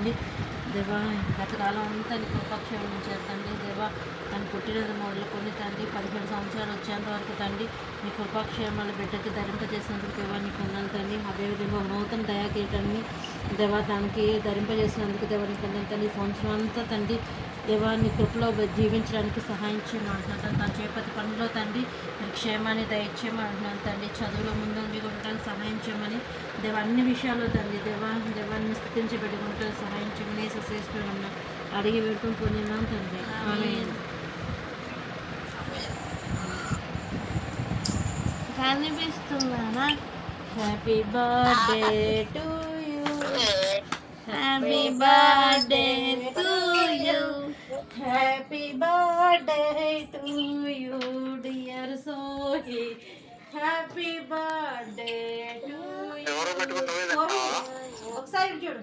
తండ్రి. దేవా గతకాలం అంతా నీ కృపాక్షేమం చేతండి. దేవా తను పుట్టినది మొదలుకొని తండ్రి 17 సంవత్సరాలు వచ్చేంత వరకు తండ్రి నీ కృపాక్షేమాలు బిడ్డకి ధరింపజేసినందుకు దేవా నీకు ఉన్నాను తండ్రి. అదేవిధంగా నూతన దయాకీటాన్ని దేవా దానికి ధరింపజేసినందుకు దేవా నీకు ఉన్నాను తండ్రి. ఈ సంవత్సరం అంతా తండ్రి దేవా నీ కృపలో జీవించడానికి సహాయం చేయమంటున్నాను. తన చేపతి పనిలో తండ్రి మీరు క్షేమాన్ని దయచేయమంటున్నాను తండ్రి. చదువులో ముందు ఉండడానికి సహాయం చేయమని దేవ అన్ని విషయాల్లో తండ్రి దేవాన్ని స్థితించి పెట్టుకుంటానికి సహాయం చేయమని శ్రేష్ఠుడు అడిగి పెట్టుకుని పొందినాం తండ్రి. ఆమేన్. కనిపిస్తున్నానా? Happy birthday to you, happy birthday to you, happy birthday to you dear Sohi, happy birthday to you. ఒకసారి చూడు.